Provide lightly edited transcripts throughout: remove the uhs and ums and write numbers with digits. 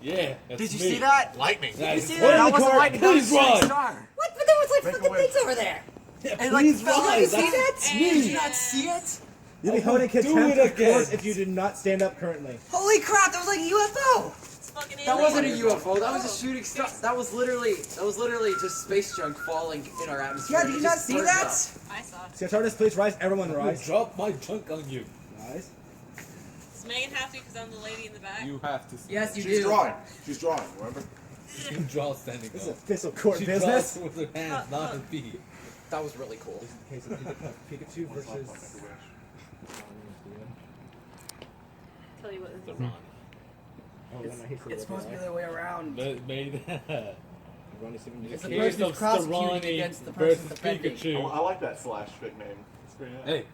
Yeah, that's Did you me. see that? Lightning. Did you see What that? in That the wasn't court? lightning. That was Please a shooting run. star. What? But there was like Make fucking a wish. things over there. Yeah, And like, please fell rise. like, see that? That's Did you me. not see it? You'll be I held in will do contempt it of court again. if you did not stand up currently. Holy crap! That was like a UFO. It's fucking That alien. wasn't a UFO. That was a shooting star. That was literally just space junk falling in our atmosphere. Yeah, did you not see that? I saw. SteRonnie, please rise. Everyone I will rise. drop my junk on you. Rise. Does Megan have to because I'm the lady in the back? You have to. Yes, you She's do. drawing. She's drawing, remember? You draw standing This is up. official court She business. draws with her hands, not her feet. That was really cool. This is the case of Pikachu versus. Tell you what this is. SteRonnie. Oh, no, he's It's supposed to be the other way around. Made Ronnie Steven, It's the the case person of who's prosecuting SteRonnie against the person versus defending. Pikachu. I like that slash fic name. It's very nice. Hey,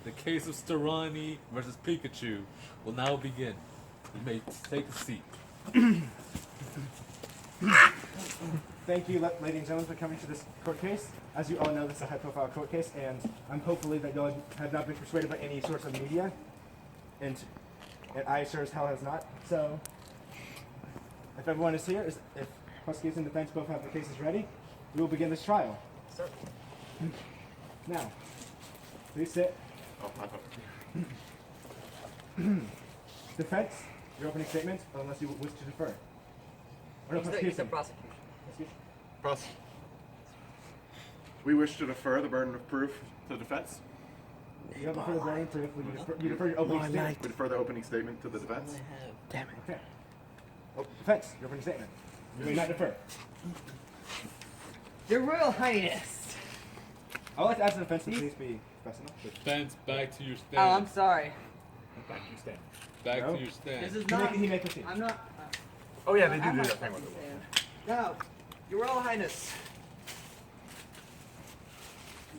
the case of SteRonnie versus Pikachu will now begin. You may take a seat. Thank you, ladies and gentlemen, for coming to this court case. As you all know, this is a high-profile court case, and I'm hopefully that y'all have not been persuaded by any source of media, and I sure as hell has not. So, if everyone is here, if prosecution and defense both have their cases ready, we will begin this trial. Now, please sit. Oh, I thought. Defense, your opening statement, unless you wish to defer. Or no, He's the prosecution. prosecution. Pros. We wish to defer the burden of proof to the defense. You have a further burning proof. You defer your opening statement. We defer the opening statement to the defense. Damn it. Okay. Oh, defense, your opening statement. You may not defer. Your Royal Highness. I would like to ask the defense to please be professional. Defense, back to your Oh, I'm stand. sorry. Back to your stand. Back No. to your stand. This is He may, not. he may proceed. I'm not. Oh yeah, they do I'm do not that thing with fucking it. saying. No, Your Royal Highness.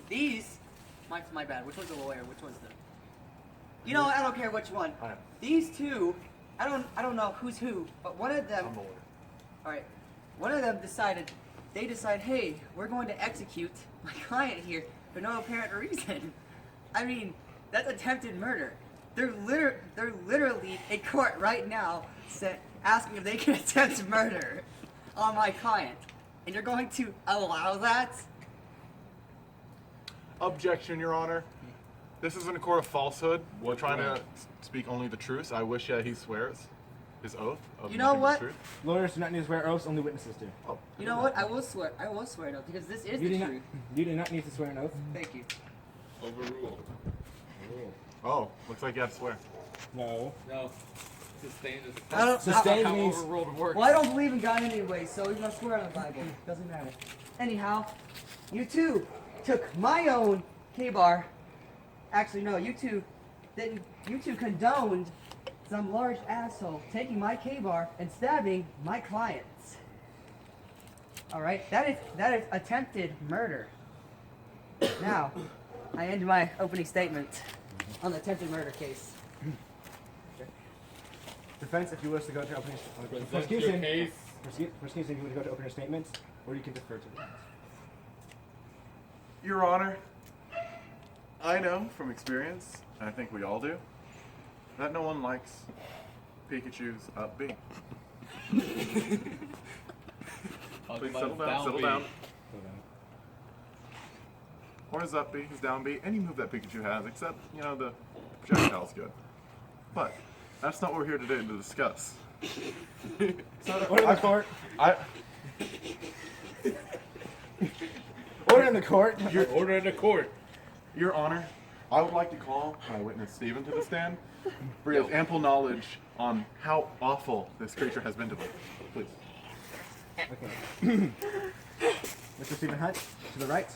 These. My bad. Which one's the lawyer? Which one's the? You know, I don't care which one. I am. These two. I don't know who's who, but one of them. I'm the lawyer. All right. One of them decided. They decide, hey, we're going to execute my client here for no apparent reason. I mean, that's attempted murder. They're literally in court right now, asking if they can attempt murder on my client, and you're going to allow that? Objection, Your Honor. This isn't a court of falsehood. We're trying to speak only the truth. I wish he swears his oath of You know nothing but what? the truth. Lawyers do not need to swear oaths, only witnesses do. Oh, You know what? I will swear. I will swear no, because this is You the do not. truth. You do not need to swear an oath. Thank you. Overruled. Oh, looks like you have to swear. No. No. Sustained as a I don't. Sustained How means. overruled works. Well, I don't believe in God anyway, so you're gonna swear on the Bible. Doesn't matter. Anyhow, you two took my own K-bar. Actually, no, you two didn't. You two condoned some large asshole taking my K-bar and stabbing my clients. All right, that is attempted murder. Now, I end my opening statement on the attempted murder case. Defense, if you wish to go to opening. Present Prosecution. your case. Prosecution, if you want to go to open your statements, or you can defer to the defense. Your Honor, I know from experience, and I think we all do, that no one likes Pikachu's up B. Talk Please about settle his down, settle B. down. Hold on. Or his up B, his down B, any move that Pikachu has, except, you know, the projectile's good. But that's not what we're here today to discuss. Order in the court. Order in the court. Order in the court. Your Honor, I would like to call my witness Stephen to the stand, for he has ample knowledge on how awful this creature has been to me. Please. Okay. Mr. Stephen Hunt, to the right.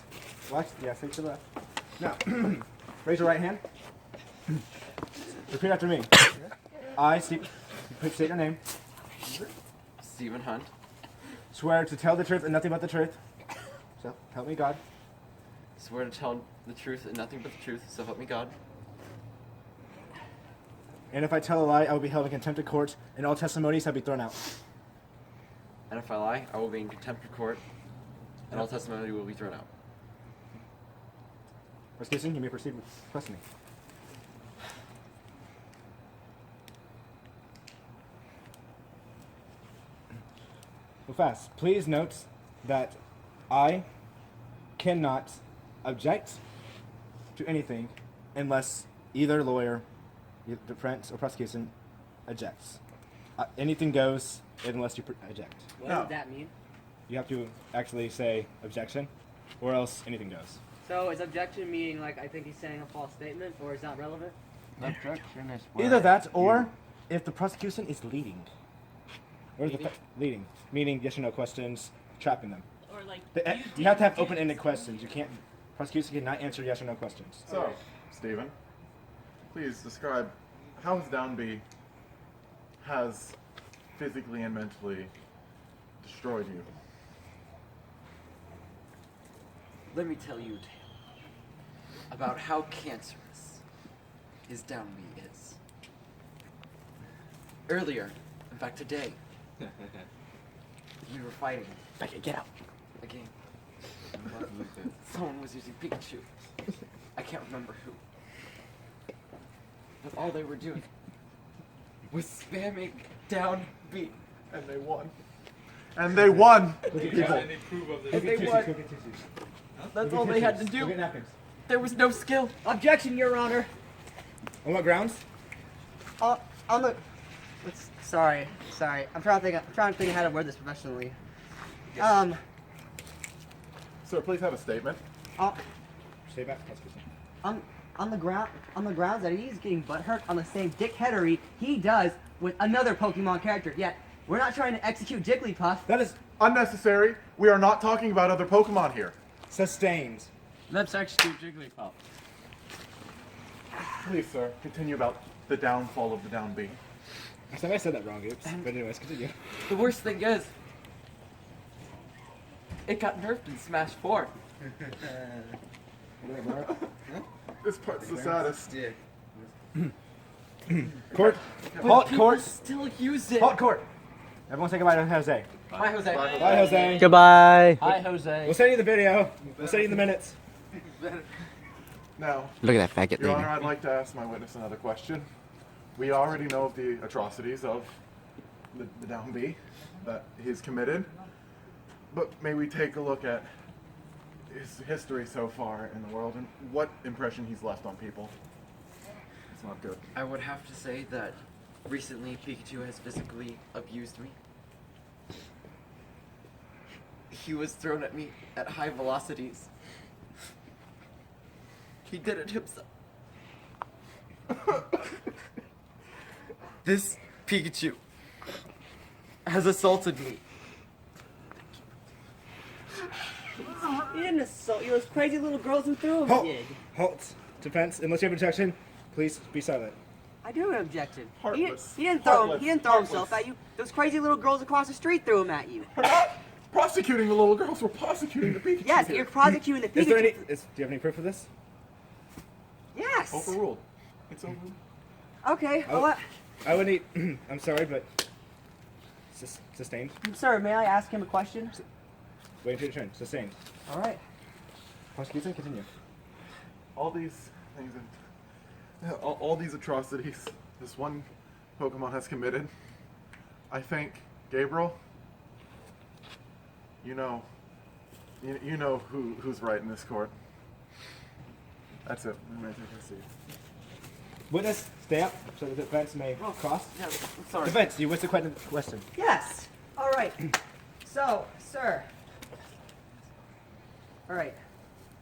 Watch. Yeah, face to the left. Now, raise your right hand. Repeat after me. I, Steve, please state your name. Stephen Hunt. Swear to tell the truth and nothing but the truth. So, help me God. Swear to tell the truth and nothing but the truth, so help me God. And if I tell a lie, I will be held in contempt of court, and all testimonies shall be thrown out. And if I lie, I will be in contempt of court, and all testimony will be thrown out. Prosecution, you may proceed with questioning. Well, fast. Please note that I cannot object to anything unless either lawyer, either defense or prosecution, objects. Anything goes unless you object. What No. does that mean? You have to actually say objection, or else anything goes. So is objection meaning like I think he's saying a false statement, or is that relevant? Objection is Either that, or if the prosecution is leading. Or the leading, meaning yes or no questions, trapping them. Or like You have to have open-ended questions. You can't. Prosecution cannot answer yes or no questions. So, Stephen, please describe how his down B has physically and mentally destroyed you. Let me tell you a tale about how cancerous his down B is. Earlier, in fact today, we were fighting Becky, get out. a game. Someone was using Pikachu. I can't remember who. But all they were doing was spamming down B. And they won. And they won! Do you have any proof of this? And they won. That's all they had to Go do. get napkins. There was no skill. Objection, Your Honor. On what grounds? On the. Sorry. I'm trying to think how to word this professionally. Sir, please have a statement. Stay back, prosecution. On the grounds that he's getting butthurt on the same dickheadery he does with another Pokemon character. Yet we're not trying to execute Jigglypuff. That is Unnecessary. We are not talking about other Pokemon here. sustained. Let's execute Jigglypuff. Please, sir, continue about the downfall of the down B. I thought I said that wrong, oops. But anyways, continue. The worst thing is, it got nerfed in Smash 4. This part's the saddest. Court. But Halt, people court. still use it. Halt, court. Everyone say goodbye to Jose. Bye, Jose. Bye, Jose. Goodbye. Hi, Jose. We'll send you the video. We'll send you the minutes. Now, Look at that faggot Your Honor, I'd like to ask my witness another question. We already know of the atrocities of the down B that he's committed, but may we take a look at his history so far in the world and what impression he's left on people? It's not good. I would have to say that recently Pikachu has physically abused me. He was thrown at me at high velocities. He did it himself. This Pikachu has assaulted me. He didn't assault you. Those crazy little girls who threw him Halt. did. Halt. Defense. Unless you have objection, please be silent. I do have an objection. Heartless. He didn't throw him. Heartless. He didn't throw himself Heartless. at you. Those crazy little girls across the street threw him at you. We're not prosecuting the little girls, we're prosecuting the Pikachu. Yes, here. you're prosecuting the Pikachu. Is there any? Do you have any proof of this? Yes. Overruled. It's overruled. Okay. Oh. Well, I would need. I'm sorry, but sustained. sir, may I ask him a question? Waiting for your turn. Sustained. All right. Prosecution, continue. All these things, all these atrocities this one Pokemon has committed, I think, Gabriel, you know who's right in this court. That's it. I'm ready to proceed. Witness, stay up so the defense may cross. Yeah, I'm sorry. Defense, do you wish to question? Yes. All right. So, sir. All right.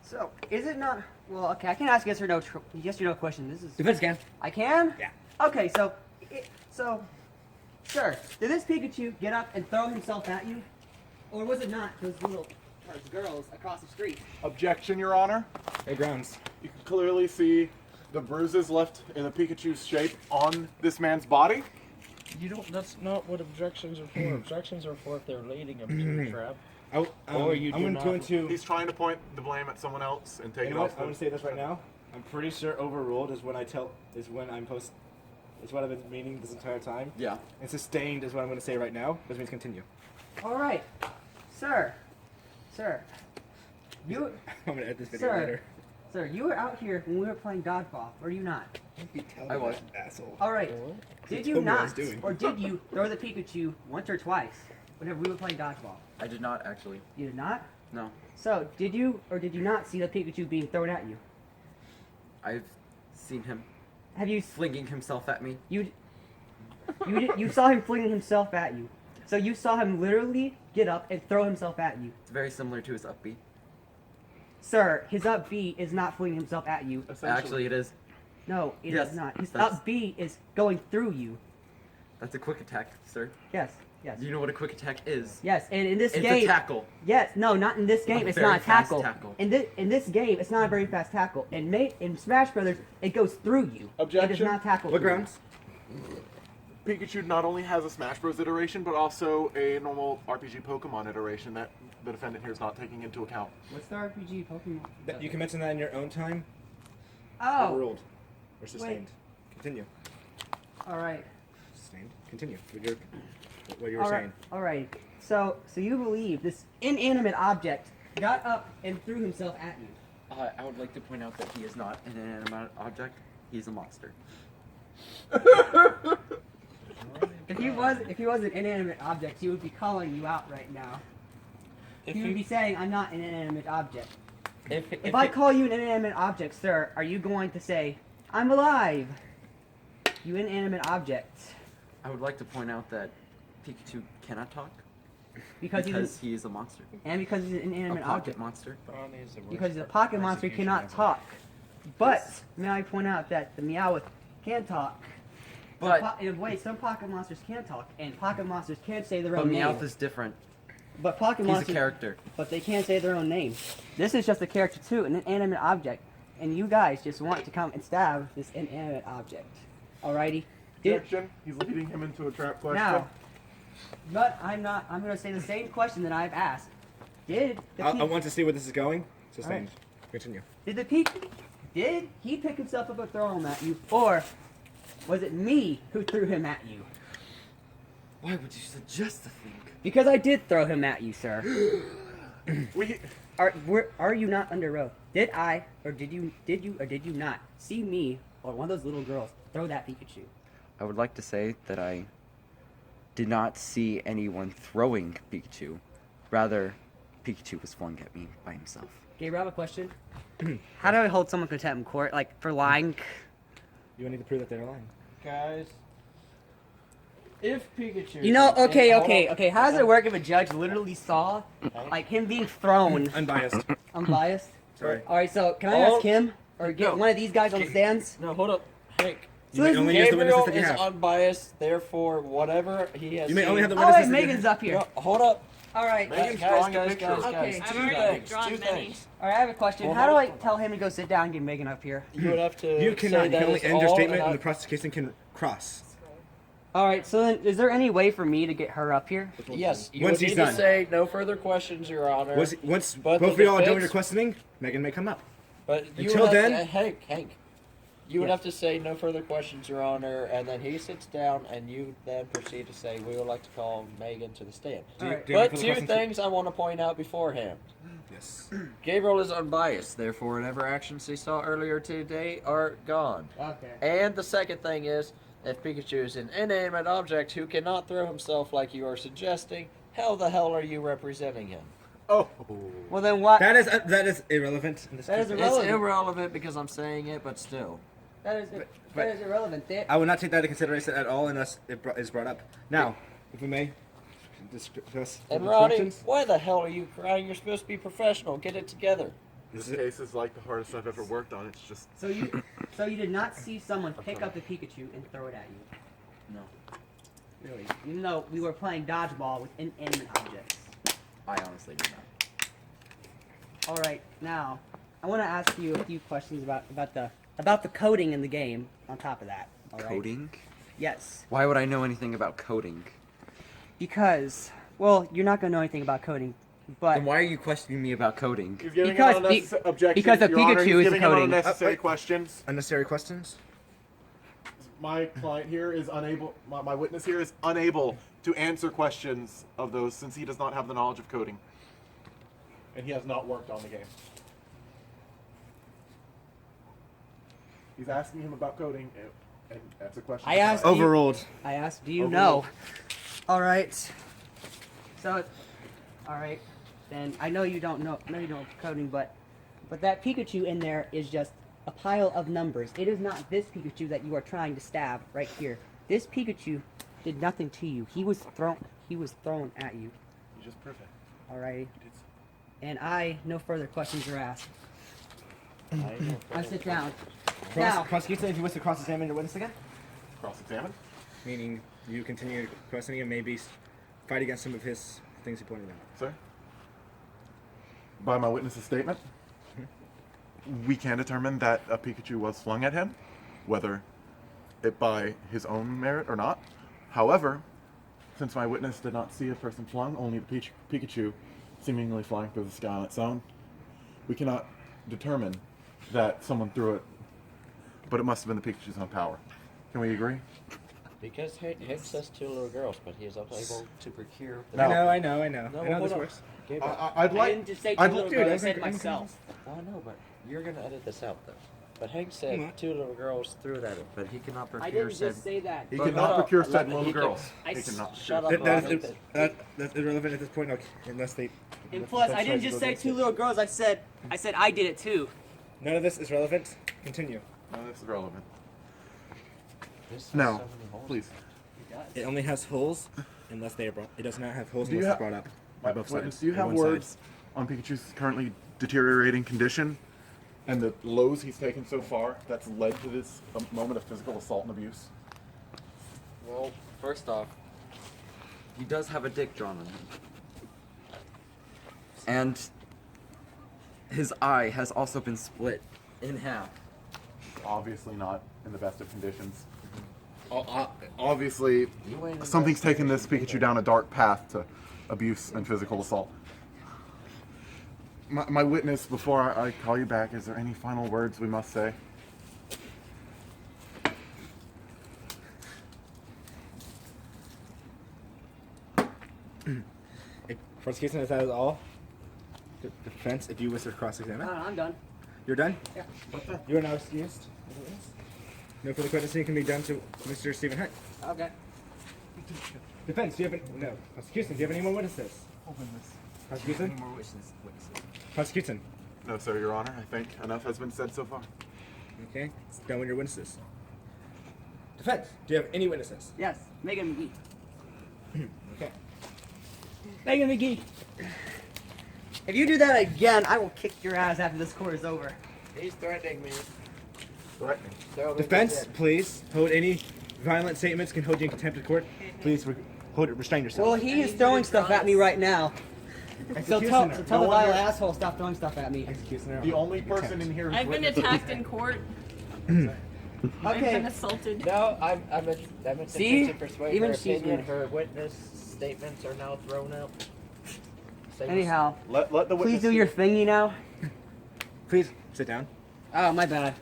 So, is it not? Well, okay. I can ask yes or no question. This is. Defense can. I can. Yeah. Okay. So, sir, did this Pikachu get up and throw himself at you, or was it not those little girls across the street? Objection, Your Honor. Hey, grounds. You can clearly see the bruises left in the Pikachu's shape on this man's body. You don't. That's not what objections are for. Objections are for if they're leading him to a trap. I'm going to. He's trying to point the blame at someone else and take You it know off. what? I'm going to say this right now. I'm pretty sure overruled is when It's what I've been meaning this entire time. Yeah. And sustained is what I'm going to say right now. Which means continue. All right, sir. You, I'm going to edit this video sir. later. Sir, you were out here when we were playing dodgeball, were you not? I was. Asshole. All right. Did you told me what I was not, doing. or did you throw the Pikachu once or twice? whenever we were playing dodgeball? I did not actually. You did not? No. So, did you or did you not see the Pikachu being thrown at you? I've seen him Have you flinging himself at me. you saw him flinging himself at you? So you saw him literally get up and throw himself at you. It's very similar to his upbeat. Sir, his up B is not flinging himself at you. Actually, it is. No, it is Yes, not. His that's- up B is going through you. That's a quick attack, sir. Yes, yes. Do you know what a quick attack is? Yes, and in this It's game, a tackle. yes, no, not in this game. A It's very not a fast tackle. tackle. In this game, it's not a very fast tackle. And in Smash Brothers, it goes through you. It Objection. does not tackle. What through you. grounds? Pikachu not only has a Smash Bros. Iteration, but also a normal RPG Pokemon iteration that the defendant here is not taking into account. What's the RPG Pokemon? That you can mention that in your own time. Oh, Overruled. Or sustained. Continue. all right. Sustained. Continue. What you were saying. All right. So you believe this inanimate object got up and threw himself at you? I would like to point out that he is not an inanimate object. He's a monster. If he was an inanimate object, he would be calling you out right now. He would be saying, "I'm not an inanimate object." If I call you an inanimate object, sir, are you going to say, "I'm alive"? You inanimate object. I would like to point out that Pikachu cannot talk Because he is a monster. because he's an A inanimate pocket object. monster. Ronnie is the worst Because the pocket monster prosecution cannot ever. talk. But may I point out that the Meowth can talk. But In a way, some pocket monsters can talk, and pocket monsters can say their but own name. Meowth is different. But pocket He's a monsters, character. but they can't say their own name. This is just a character too, an inanimate object, and you guys just want to come and stab this inanimate object. Alrighty. Objection. He's leading him into a trap question. Now, but I'm not. I'm going to say the same question that I've asked. Did the I want to see where this is going. Sustained. Alright. Continue. Did he pick himself up and throw him at you, or was it me who threw him at you? Why would you suggest the thing? Because I did throw him at you, sir. We Are you not under oath? Did I, or did you not see me or one of those little girls throw that Pikachu? I would like to say that I did not see anyone throwing Pikachu. Rather, Pikachu was flung at me by himself. Gabriel, I have a question. How do I hold someone contempt in court, like for lying? You need to prove that they're lying. Guys, if Pikachu. You know, okay. How does Okay. it work if a judge literally saw, like, him being thrown? Unbiased. Unbiased. Sorry. All right, so can I All- ask him or get No. one of these guys on the stands? No, hold up, Hank. You may only use the Gabriel witnesses that you is have. unbiased, therefore, whatever he has. You may only have the Oh wait, witnesses that you Megan's have. up here. No, hold up. All right. Megan's guys, drawing a guys, picture. guys, Okay. guys. I've Two already things. drawn Two many. things. All right, I have a question. Well, How do hold I up. tell him to go sit down and get Megan up here? You would have to. You say cannot. You that can only is end your all statement and and the prosecution can cross. All right, so then is there any way for me to get her up here? Yes, you Once would he's need done. to say no further questions, Your Honor. Once But both of the y'all are done with your defense- questioning, Megan may come up. But you Until would have then- to, Hank, you would Yes. have to say no further questions, Your Honor, and then he sits down, and you then proceed to say we would like to call Megan to the stand. Do you- Alright. do you have But further two questions? things I want to point out beforehand. Yes. Gabriel is unbiased, therefore whatever actions he saw earlier today are gone. Okay. And the second thing is, if Pikachu is an inanimate object who cannot throw himself like you are suggesting, how the hell are you representing him? Oh. Well then what? That is irrelevant. In this That is case. irrelevant. It's irrelevant because I'm saying it, but still. That is irrelevant. I would not take that into consideration at all unless it is brought up. Now, if we may discuss the And Ronnie, instructions. why the hell are you crying? You're supposed to be professional. Get it together. This case is like the hardest I've ever worked on. It's just So you did not see someone pick up the Pikachu and throw it at you? No. Really? Even though we were playing dodgeball with inanimate objects. I honestly do not. All right, now I want to ask you a few questions about the coding in the game. On top of that, all right? Coding? Yes, Why would I know anything about coding? because you're not gonna know anything about coding, but Then why are you questioning me about coding? he's giving Because him unnecessary objections. because the Your Honor, Pikachu he's is giving him coding. unnecessary wait. questions. Unnecessary questions? My client here is unable. My witness here is unable to answer questions of those since he does not have the knowledge of coding, and he has not worked on the game. He's asking him about coding, and that's a question. I asked- Overruled. I asked, do you Overruled. know? All right. So, all right, then I know you don't know coding, but that Pikachu in there is just a pile of numbers. It is not this Pikachu that you are trying to stab right here. This Pikachu did nothing to you. He was thrown at you. You just proved it. All right. And no further questions are asked. I sit down. Now, Prosecutor, if you wish to cross-examine your witness again, Cross-examine. meaning you continue questioning and maybe fight against some of his things he pointed out. Sir? By my witness's statement, we can determine that a Pikachu was flung at him, whether it by his own merit or not. However, since my witness did not see a person flung, only the Pikachu seemingly flying through the sky on its own, we cannot determine that someone threw it, but it must have been the Pikachu's own power. Can we agree? Because Hicks says 2 little girls, but he is unable to procure the... No. I know No, this hold on. works. Gabriel. I'd I like. didn't just say 2 I'd little like- girls. I dude, said I'm- myself. Oh, I know, but you're going to edit this out, though. But Hank said What? 2 little girls threw it at him, but he cannot procure I didn't said... just say that. He But cannot no, procure let said me- little he can- girls. I He cannot Shut procure. up, That, Ronnie. that's irrelevant at this point, unless they... And plus, I didn't just say 2 little girls. I said I did it too. None of this is relevant. Continue. No, this is relevant. This has Now, so many holes. please. It only has holes unless they are brought. It does not have holes Do you unless it's have- brought up by both Witness, sides. do you or have one side. words on Pikachu's currently deteriorating condition and the lows he's taken so far that's led to this moment of physical assault and abuse? Well, first off, he does have a dick drawn on him. And his eye has also been split in half. Obviously not in the best of conditions. Obviously, You ain't something's taken this investigating Pikachu down a dark path to abuse and physical assault. My witness, before I call you back, is there any final words we must say? Prosecution, is that all? Defense, if you wish to cross-examine. I'm done. You're done? Yeah. You are now excused. No further questioning can be done to Mr. Stephen Hunt. Okay. Defense, do you have any... No. Prosecution, do you have any more witnesses? Prosecution? More witnesses. Prosecution. No, sir, Your Honor. I think enough has been said so far. Okay. Done with your witnesses. Defense, do you have any witnesses? Yes, Megan McGee. Okay. Megan McGee. If you do that again, I will kick your ass after this court is over. He's threatening me. Threatening. So Defense, please hold any violent statements can hold you in contempt of court. Please restrain yourself. Well, he is throwing stuff at me right now. So tell the No one vile here- asshole stop throwing stuff at me. Executioner. The only person in here who's I've been witnessed- attacked in court. I've Okay. been assaulted. No, I'm See? attempting to persuade Even her she's opinion. been- Her witness statements are now thrown out. Same as- Anyhow, Let the witness please do your thingy now. Please sit down. Oh, my bad.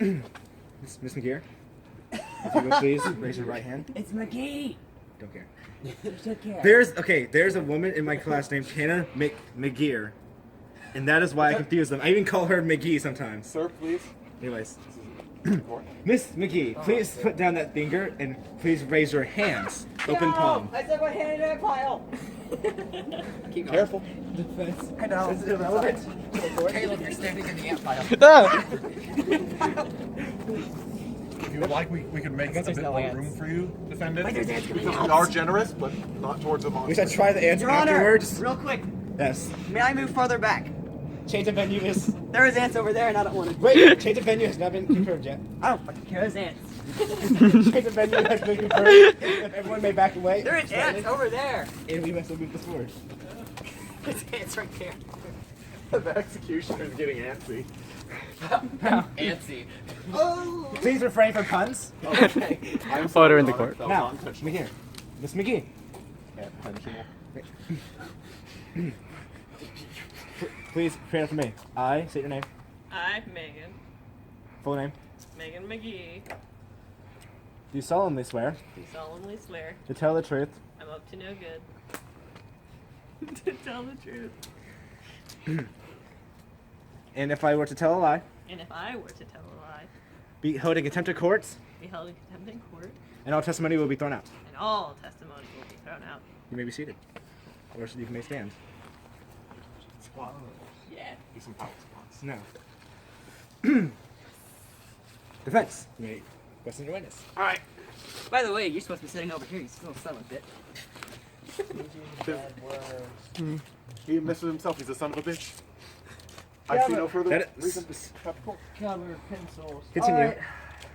Miss McGear. If you will please raise your right hand. It's McGee. Don't care. You should care. There's a woman in my class named Hannah McGear, and that is why I confuse them. I even call her McGee sometimes. Sir, please. Anyways, Report. Miss McGee, please put down that finger and please raise your hands, open palm. I said my hand in that pile. Keep careful. Defense. I know. This is irrelevant. Caleb, you're standing in the ant pile. If you would like, we could make a there's bit no more ants. room for you, defendant. Wait, there's ants coming Because out. we are generous, but not towards a We monster. should try the ants Your Honor, afterwards. real quick, Yes. may I move further back? Change of venue is. There is ants over there, and I don't want to. Wait, change of venue has not been confirmed yet. I don't fucking care. There's ants. Change of venue has been confirmed. If everyone may back away. There is ants over there. And we must move this forward. There's ants right there. The executioner is getting antsy. Antsy. Oh. Please refrain from puns. I'm Order in the Your court. Honor, Now, that was unintentional. McGee. Miss McGee. Please repeat after me. I state your name. I, Megan. Full name. Megan McGee. Do solemnly swear Do solemnly swear to tell the truth, I'm up to no good. To tell the truth. and if I were to tell a lie, And if I were to tell a lie, be held in contempt of courts, be held in contempt in court, and all testimony will be thrown out. and all testimony will be thrown out. You may be seated. Or you may stand. Squat. Yeah. Do some power squats. No. Defense. You may question your witness. All right. By the way, you're supposed to be sitting over here. You little son of a bitch. He misses himself. He's a son of a bitch. Yeah, I see but- no further That is- reason to have the court. Cover pencils. Continue. All right.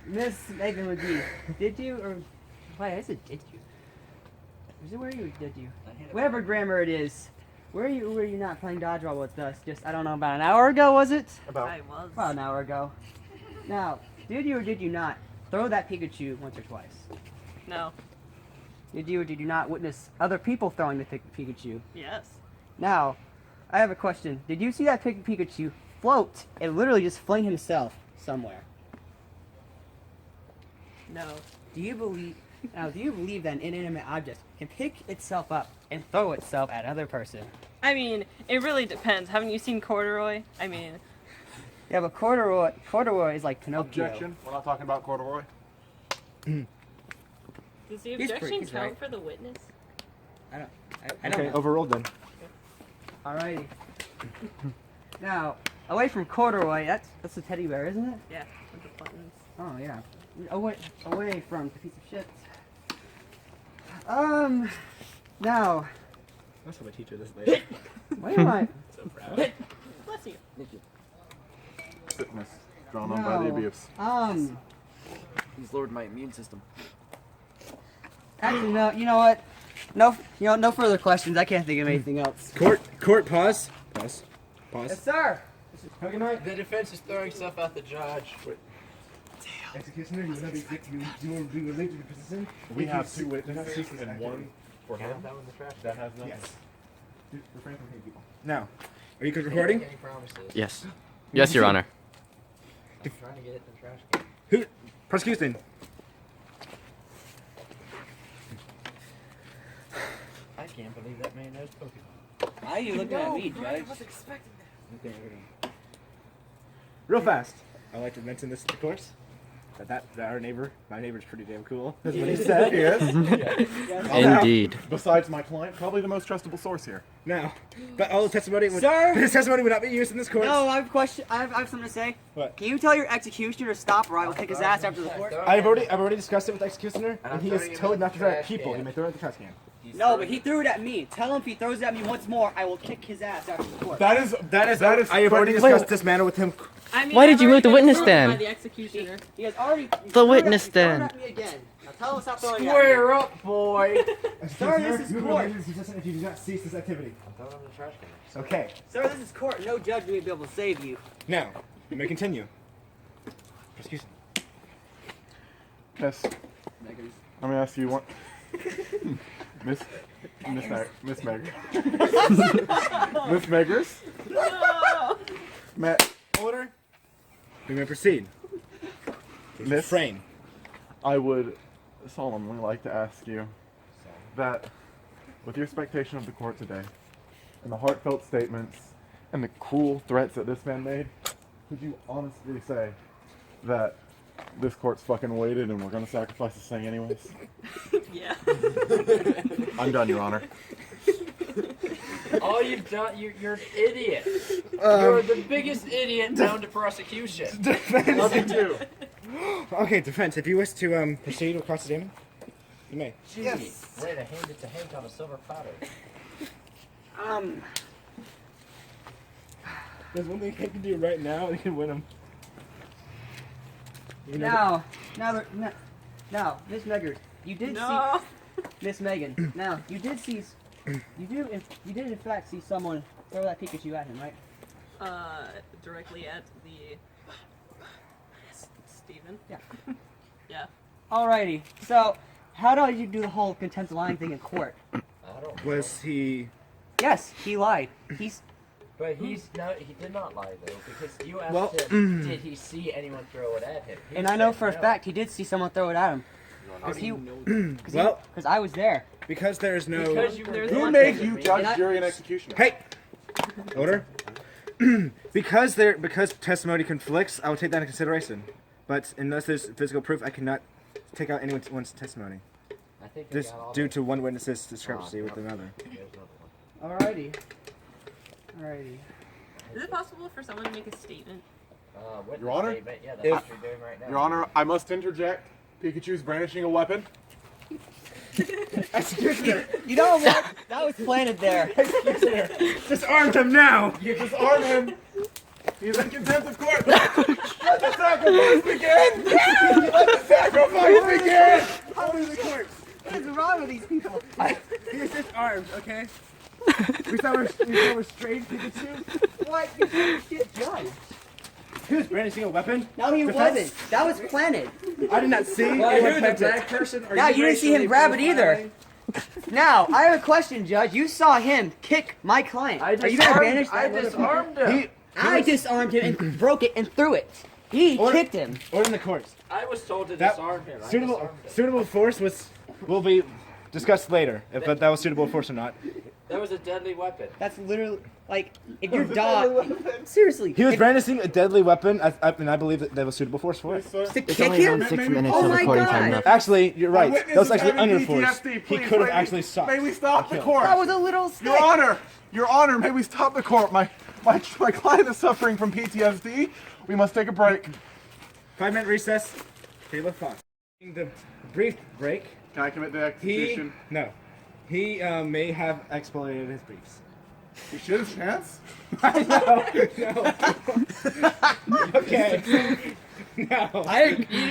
Miss Megan McGee, did you or why I said did you? Is it where you did you? Whatever grammar it is. Were you not playing dodgeball with us? Just I don't know, about an hour ago was it? About I was. About an hour ago. Now, did you or did you not throw that Pikachu once or twice? No. Did you or did you not witness other people throwing the Pikachu? Yes. Now, I have a question. Did you see that Pikachu float and literally just fling himself somewhere? No. Do you believe that an inanimate object can pick itself up and throw itself at another person? I mean, it really depends. Haven't you seen Corduroy? I mean, Yeah, but corduroy is like Pinocchio. objection. We're not talking about corduroy. does the He's objection he's count right. for the witness? I don't Okay, know. overruled then. Alrighty. Now, away from corduroy, that's a teddy bear, isn't it? Yeah, with the buttons. Oh yeah. Away from the piece of shit. Now, That's what I teach her this later. what am I? So proud. Bless you. Sickness drawn on by the No. abuse. He's lowered my immune system. Actually, no. You know what? No further questions. I can't think of anything else. Court, pause. Pause. Yes, sir. Have a good night. The defense is throwing stuff at the judge. Executioner, you will be related to the position. We have two witnesses and one for him. That was the trash. That has nothing. Yes. Refrain from hitting people. Now, are you recording? Any promises? Yes. Yes, Your Honor. I'm trying to get it in the trash can. Who? Prosecution. I can't believe that man knows Pokemon. Why are you looking at me, Judge? Okay. Real fast. I'd like to mention this to the court. That our neighbor, my neighbor's pretty damn cool. That's what he said. He is. Indeed. Besides my client, probably the most trustable source here. Now, but all the testimony, Sir? his testimony would not be used in this court. No, I have a question. I have something to say. What? Can you tell your executioner to stop, or I will kick his ass after the court? I've already discussed it with the executioner, and he is throwing it told in not to the throw it at trash people. can. He may throw it at the trash can. No, but he threw it at me. Tell him if he throws it at me once more, I will kick his ass after the court. That is. I have already discussed this matter with him. I mean, Why did I've you already move the been witness approved stand? By the executioner. He has already. The witness he threw it stand. at me again. Now tell him to stop throwing it at me. Square up, boy! Sir, this is You will court. be released if you do not cease this activity. I'm throwing it in the trash can. Okay. Sir, this is court. No judge may be able to save you. Now, you may continue. Prosecution. Miss. I'm gonna ask you one. Miss Meggers. Miss Meggers. No. Matt. Order. We may proceed. Miss. Refrain. I would solemnly like to ask you that, with your expectation of the court today, and the heartfelt statements, and the cruel threats that this man made, could you honestly say that this court's fucking weighted and we're gonna sacrifice this thing anyways? Yeah. I'm done, Your Honor. All you've done, you're an idiot. You're the biggest idiot known to prosecution. Love you too. Okay, defense. If you wish to proceed with cross-examination, you may. Yes. Ready to hand it to Hank on a silver platter. There's one thing he can do right now, and he can win him. You know Now, Miss Meggers, you did No. see Miss Megan. Now, you did in fact see someone throw that Pikachu at him, right? Directly at the Steven. Yeah. Yeah. Alrighty. So, how did you do the whole contempt of lying thing in court? I don't. Was he? Yes, he lied. But he did not lie though, because you asked Well, him, did he see anyone throw it at him? He And I know said for a no. fact he did see someone throw it at him. Because I was there. Because there is no. Because There's Who one made thing you that judge, And I- jury, and executioner? Hey. Order. because testimony conflicts, I will take that into consideration. But unless there's physical proof, I cannot take out anyone's testimony. I This due to one witness's discrepancy with another. Alrighty. Alrighty. Is it possible for someone to make a statement? Your Honor? Yeah, that's If- what you're doing right now. Your Honor, I must interject. Pikachu's brandishing a weapon. Excuse me. You know what? That was planted there. Disarm him now. You disarm him. He's in contempt of court. Let the sacrifice begin. Let the sacrifice begin. What is wrong with these people? He's disarmed, okay? We saw restrained Pikachu. What? You can't get judged. He was brandishing a weapon. No, he wasn't. That was planted. I did not see anyone plant it. Now, you didn't see him grab it either. Now, I have a question, Judge. You saw him kick my client. Are you going to banish that? I disarmed him. I disarmed him and broke it and threw it. He kicked him. Order in the courts. I was told to That disarm him. I suitable disarmed him. suitable force will be discussed later if that was suitable force or not. That was a deadly weapon. That's literally, like, if your dog... Seriously. He was if- brandishing a deadly weapon, and I believe that was suitable force for it. to kick him? 6 minutes Oh of my recording God. time left. Actually, you're right. Witness That was is actually having under force. PTSD. He Please, could have may we- actually stopped. May we stop the court? That was a little stick. Your Honor, may we stop the court? My client is suffering from PTSD. We must take a break. 5-minute recess. Taylor Fox. The brief break. Can I commit the execution? He may have exploited his briefs. He shit his pants? No. Okay. No.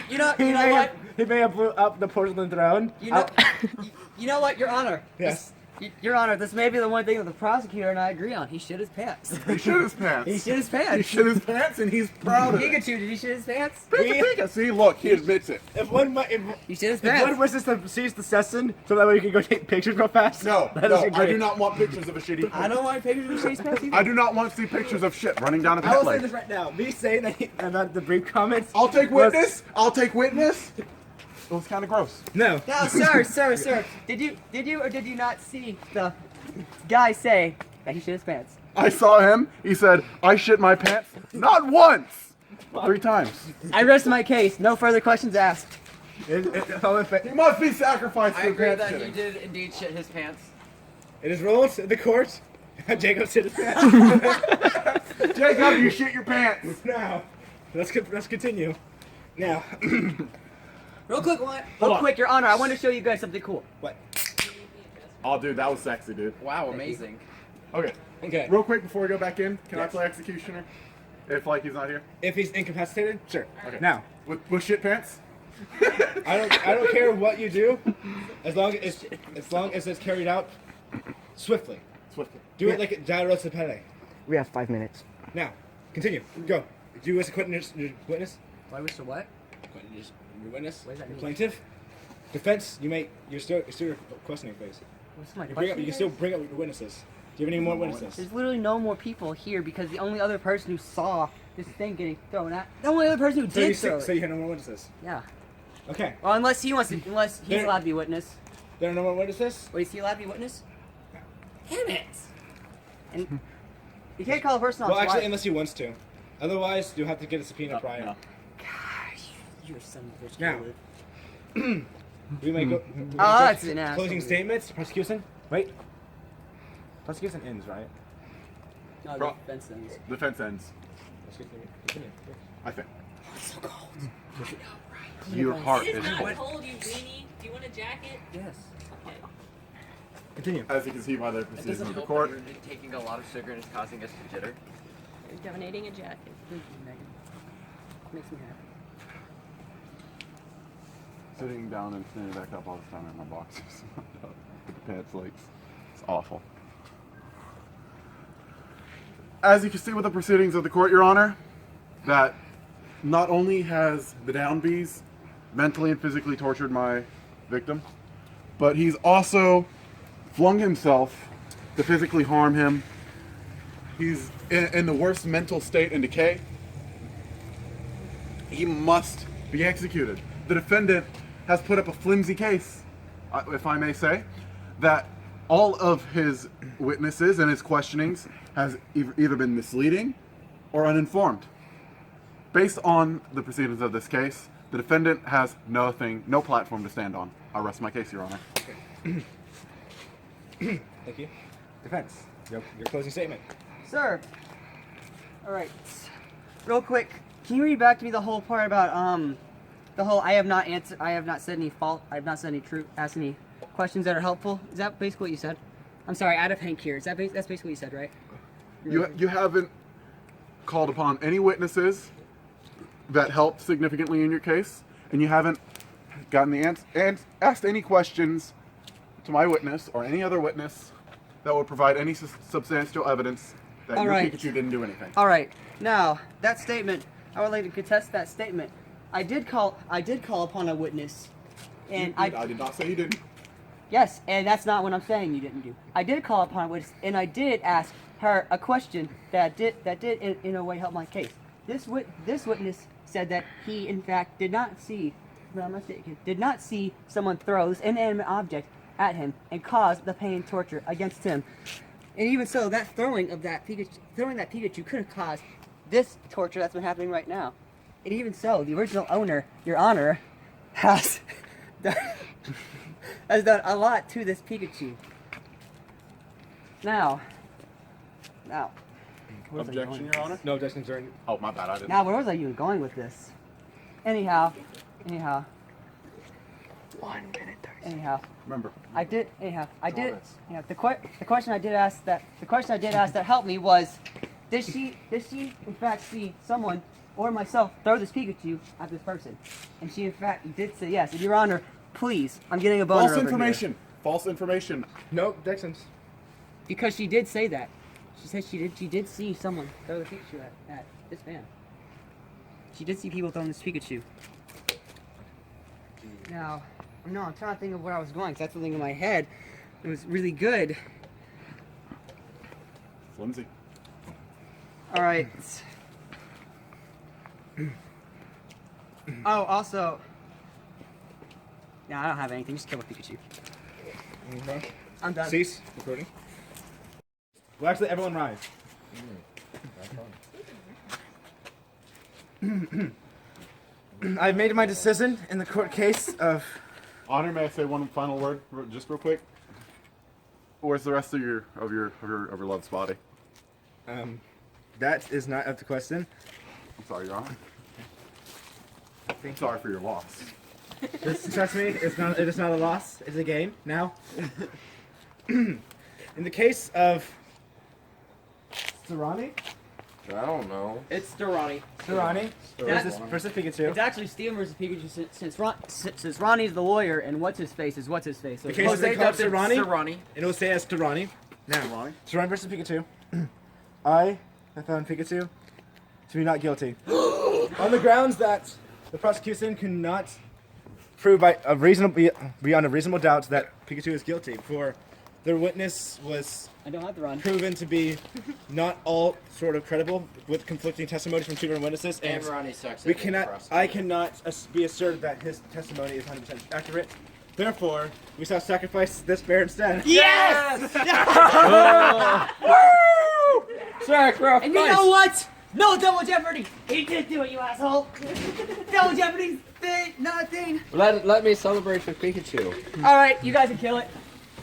You know what? He may have blew up the porcelain throne. You know what, Your Honor? Yes. Your Honor, this may be the one thing that the prosecutor and I agree on. He shit his pants. He shit his pants. He shit his He pants. shit his pants and he's proud of it. Pikachu, did he shit his pants? Pika. See, look, he admits it. If one He shit his one pants. witness sees the session, so that way you can go take pictures real fast. No, That is I great. do not want pictures of a shitty. I don't want pictures of shit his pants either. I do not want to see pictures of shit running down a I pit will say lane. this right now. Me saying that about the brief comments. I'll take was- witness. I'll take witness. It was kind of gross. No. Now, sir, did you or did you not see the guy say that he shit his pants? I saw him. He said, "I shit my pants." Not once. 3 times. I rest my case. No further questions asked. He must be sacrificed for pants shitting. did indeed shit his pants. It is ruled in the court. Jacob shit his pants. Jacob, you shit your pants. Now, let's continue. Now, Real quick, on. Your Honor, I want to show you guys something cool. what? Oh, dude, that was sexy, dude. Wow, amazing. Okay. Okay. Real quick before we go back in, can I Yes. play executioner? If like he's not here. If he's incapacitated, sure. Okay. Now, With shit pants. I don't care what you do, as long as it's carried out swiftly. Swiftly. Do it like a gyro sapele. We have 5 minutes. Now, continue. Go. Do you wish to witness? Your witness? Do I wish to what? Your witness? What does that Your mean? plaintiff? Defense? You're still questioning phase. What's my You question? can still bring up your witnesses. Do you have any more witnesses? There's literally no more people here because the only other person who saw this thing getting thrown at, the only other person who So you did throw so it. you have no more witnesses. Yeah. Okay. Well, unless he's There- allowed to be witness. There are no more witnesses. Wait, is he allowed to be witness? Damn it! And you can't call a person on Well, actually, SWAT. unless he wants to. Otherwise, you'll have to get a subpoena prior. no. Gosh, you're a son of a bitch. Now. Caleb. We may go. that's an ass. Closing statements. Prosecution. Wait. Prosecution ends, right? No, Bro. the defense ends. Defense ends. Continue. I think. It's so cold. Your heart It is is not cold. cold, you weenie. Do you want a jacket? Yes. Okay. Continue. As you can see by the proceedings of the Help court. that you're taking a lot of sugar and it's causing us to jitter. You're donating a jacket. Thank you, Megan. Makes me happy. Sitting down and standing back up all the time in my boxers. With the pants legs. It's awful. As you can see with the proceedings of the court, Your Honor, that not only has the Downbees mentally and physically tortured my victim, but he's also flung himself to physically harm him. He's in the worst mental state and decay. He must be executed. The defendant has put up a flimsy case, if I may say, that all of his witnesses and his questionings has either been misleading or uninformed. Based on the proceedings of this case, the defendant has no platform to stand on. I'll rest my case, Your Honor. Thank you. Defense, your closing statement. Sir. All right. Real quick, can you read back to me the whole part about the whole I have not said any asked any questions that are helpful? Is that basically what you said? I'm sorry, out of Hank here. That's basically what you said, right? You haven't called upon any witnesses that helped significantly in your case, and you haven't gotten the answer and asked any questions to my witness or any other witness that would provide any substantial evidence that your Pikachu didn't do anything. All right. Now, that statement, I would like to contest that statement. I did call upon a witness, and I did not say you didn't. Yes, and that's not what I'm saying you didn't do. I did call upon a witness, and I did ask her a question that did in a way help my case. This witness said that he in fact did not see, if I'm not mistaken, did not see someone throw this inanimate object at him and cause the pain and torture against him. And even so, that throwing that Pikachu could have caused this torture that's been happening right now. And even so, the original owner, Your Honor, has done a lot to this Pikachu. Now. Objection, Your Honor? No objections during. Oh, my bad. I didn't. Now, where was I even going with this? Anyhow. 1 minute 30 seconds. Anyhow. Remember. The question I did ask that helped me was, did she in fact see someone or myself throw this Pikachu at this person? And she in fact did say yes. And Your Honor, please, I'm getting a boner False over here. information. False information. No objections. Because she did say that. She said she did see someone throw the Pikachu at this man. She did see people throwing this Pikachu. Now, I'm trying to think of where I was going, because that's something in my head. It was really good. Flimsy. Alright. Oh, also... No, I don't have anything. Just kill a Pikachu. Okay. I'm done. Cease recording. Well, actually, everyone rise. I've made my decision in the court case of. Honor, may I say one final word, just real quick? Where's the rest of your love's body? That is not up to question. I'm sorry, Your Honor. I'm sorry for your loss. Trust me, it is not a loss. It's a gain. Now, in the case of SteRonnie. I don't know. It's SteRonnie. SteRonnie versus Pikachu. It's actually Steven versus Pikachu since Ronnie's the lawyer and what's his face is what's his face. So The case is called SteRonnie. SteRonnie. And it will say as SteRonnie. Now, SteRonnie versus Pikachu. I have found Pikachu to be not guilty on the grounds that the prosecution cannot prove beyond a reasonable doubt that Pikachu is guilty. For their witness was I don't have to run. proven to be not all sort of credible with conflicting testimony from two different witnesses, and Ronnie sucks. I cannot be assured that his testimony is 100% accurate. Therefore, we shall sacrifice this bear instead. Yes! Sacrifice. And you know what? No double jeopardy. He did do it, you asshole. Double jeopardy thing, not a thing. Let me celebrate with Pikachu. All right, you guys can kill it.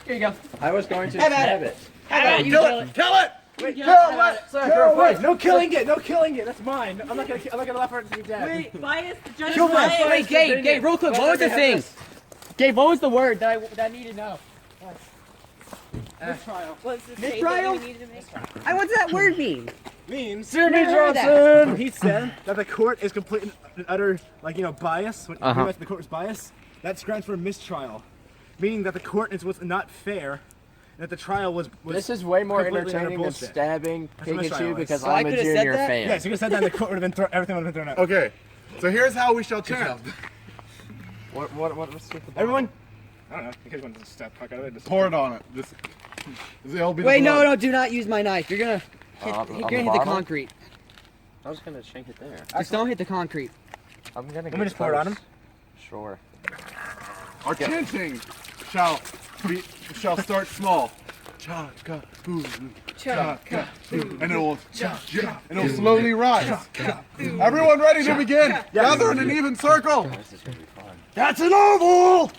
Here you go. I was going to Have at stab it. it. Hey, Kill it! Kill it! Wait, Kill what? it! Sacrifice! No killing it! No killing it! That's mine. I'm not gonna allow for it to be dead. Wait, bias. The judge Kill is one. biased. Wait, Gabe, real quick. What was the thing? Gabe, what was the word that I needed to know? Mistrial. What's the Mistrial? statement we needed to make? What's that word mean? Means Jimmy Johnson. he said that the court is complete and utter, bias. When the court was biased, that's grounds for mistrial, meaning that the court was not fair, and that the trial was. This is way more completely entertaining than bullshit. stabbing That's what mistrial Pikachu is. because So I I'm a could've said junior that? fan. Yes, you could have said that, and the court would have been everything would have been thrown out. Okay, so here's how we shall chant. What's with the Everyone. I don't know. You guys want to step fuck out of it. Just Pour it on it. It'll be the Wait, blood. no, do not use my knife. You're gonna hit the concrete. I was gonna shank it there. Just don't hit the concrete. I'm gonna. Let me just pour it on him. Sure. Our chanting shall start small. Chaka, boo, chaka, boo, and it'll slowly rise. Everyone ready to begin? Gather in an even circle. This is gonna be fun. That's an oval.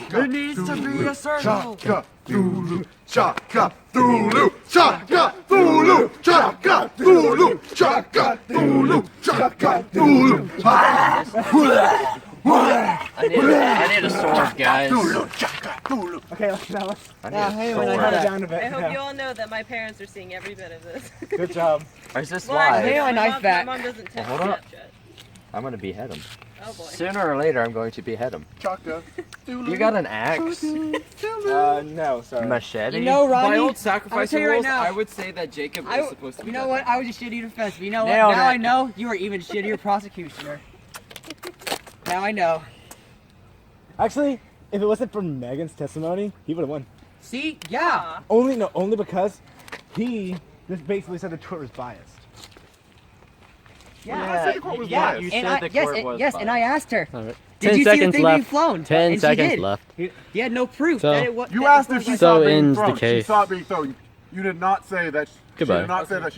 There needs to be a circle. Chaka Thulu, Chaka Thulu, Chaka Thulu, Chaka Thulu, Chaka Thulu, Chaka Thulu. I need a sword, guys. Okay, now let's hey, slow it down a bit. I hope Yeah. you all know that my parents are seeing every bit of this. Good job. Is this Well, live? Hey, my my knife mom, back. My mom doesn't tip Hold up. yet. I'm gonna behead him. Oh boy. Sooner or later, I'm going to behead him. Chaka You got an axe? No, sorry. Machete? You know, Ronnie, By old I'm sacrifice tell you right rules, now, I would say that Jacob is supposed to be you know dead. what? I was just shitty defense, but you know what? Nailed Now it. I know you are even shittier prosecutioner. Now I know. Actually, if it wasn't for Megan's testimony, he would have won. See? Yeah. Only because he just basically said the court was biased. I said the court was Yeah, biased. you and said I, the yes, court was yes, and I asked her. Alright. Did 10 you see the seconds thing left. being flown? 10 And she seconds did. left. You had no proof So- that it was. You asked if she So saw it being ends the thrown. She case. saw it being thrown. You did not say that. She Goodbye. did not say that she